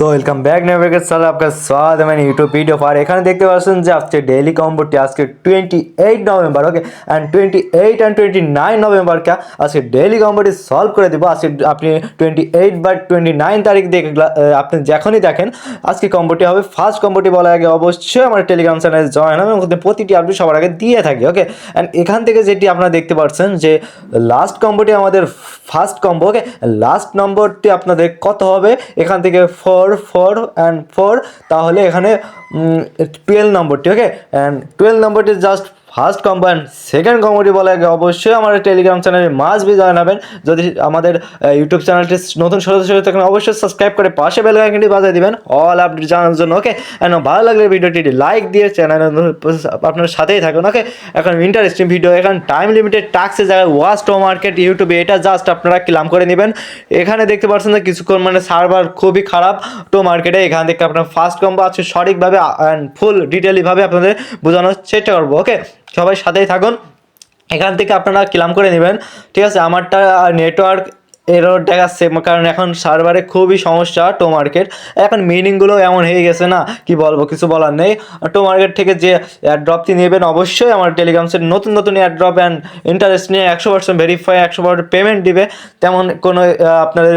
तो welcome back never sir आपका स्वागत है मैंने यूट्यूब वीडियो पर এখানে দেখতে পাচ্ছেন যে আজকে ডেইলি কম্বোটি আজকে 28 November okay and 28 and 29 November কা আজকে ডেইলি কম্বোটি সলভ করে দেব আজকে আপনি 28 বা 29 তারিখ দেখে আপনি যখনই দেখেন আজকে কম্বোটি হবে ফার্স্ট কম্বোটি বলার আগে অবশ্যই আমার টেলিগ্রাম চ্যানেলে জয়েন হবে এবং প্রতিটি আপডেট সবার আগে দিয়ে থাকি ওকে এন্ড এখান থেকে যেটি আপনারা দেখতে পাচ্ছেন যে লাস্ট কম্বোটি আমাদের ফার্স্ট কম্বো ওকে লাস্ট নম্বরটি আপনাদের কত হবে এখান থেকে 4 and 4 তাহলে এখানে 12 নম্বরটি ওকে এন্ড 12 নম্বরটি just first combo and second কম্বোটি বলে আগে অবশ্যই আমার টেলিগ্রাম চ্যানেলে মাস্ট বি জয়েন হবেন যদি আমাদের ইউটিউব চ্যানেলটি নতুন সদস্য হয়ে থাকেন অবশ্যই সাবস্ক্রাইব করে পাশে বেল আইকনটি বাজিয়ে দিবেন অল আপডেট জানার জন্য ওকে এন্ড ভালো লাগলে ভিডিওটি লাইক দিয়ে চ্যানেল আপনার সাথেই থাকুন ওকে এখন ইন্টারেস্টিং ভিডিও এখন টাইম লিমিটেড টাস্কের জায়গায় ওয়াচ স্টক মার্কেট ইউটিউবে এটা জাস্ট আপনারা ক্লাম করে নেবেন এখানে দেখতে পাচ্ছেন যে কিছুক্ষণ মানে সার্ভার খুবই খারাপ তো মার্কেটে এখান থেকে আপনার ফার্স্ট কম্বো আছে সঠিকভাবে এন্ড ফুল ডিটেইলিভাবে আপনাদের বোঝানোর চেষ্টা করবো ওকে সবাই সাথেই থাকুন এখান থেকে আপনারা ক্লাম করে নেবেন ঠিক আছে আমারটা নেটওয়ার্ক এরর দেখাচ্ছে কারণ এখন সার্ভারে খুবই সমস্যা টো মার্কেট এখন মিনিংগুলো এমন হয়ে গেছে না কি বলবো কিছু বলার নেই টো মার্কেট থেকে যে অ্যাড্রপটি নেবেন অবশ্যই আমার টেলিগ্রাম সেট নতুন নতুন অ্যাড্রপ অ্যান্ড ইন্টারেস্ট নিয়ে 100% ভেরিফাই 100% পেমেন্ট দিবে তেমন কোনো আপনাদের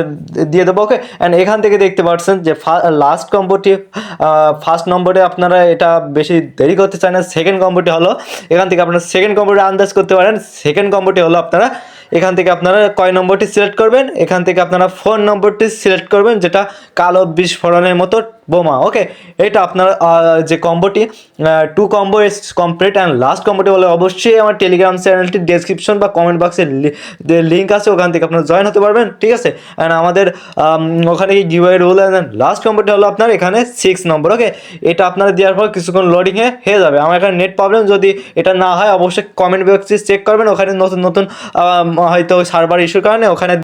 দিয়ে দেবো ওকে অ্যান্ড এখান থেকে দেখতে পাচ্ছেন যে লাস্ট কম্বোটি ফার্স্ট নম্বরে আপনারা এটা বেশি দেরি করতে চান না সেকেন্ড কম্বোটি হলো এখান থেকে আপনারা সেকেন্ড কম্বোটি আন্দাজ করতে পারেন সেকেন্ড কম্বোটি হলো আপনারা এখান থেকে আপনারা কয় নম্বরটি সিলেক্ট করবেন এখান থেকে আপনারা 4 নম্বরটি সিলেক্ট করবেন যেটা কালো বিস্ফোরণের মতো বোমা ওকে এটা আপনার যে কম্বোটি 2 combo is complete and last কম্বোটি হলে অবশ্যই আমার টেলিগ্রাম চ্যানেলটি ডেসক্রিপশন বা কমেন্ট বক্সে লিঙ্ক আছে ওখান থেকে আপনারা জয়েন হতে পারবেন ঠিক আছে অ্যান্ড আমাদের ওখানে গিভওয়ে রুল অ্যান্ড লাস্ট কম্বোটি হলো আপনার এখানে 6 নম্বর ওকে এটা আপনারা দেওয়ার পর কিছুক্ষণ লোডিংয়ে হয়ে যাবে আমার এখানে নেট প্রবলেম যদি এটা না হয় অবশ্যই কমেন্ট বক্সে চেক করবেন ওখানে নতুন নতুন হয়তো সার্ভার ইস্যুর কারণে ওখানে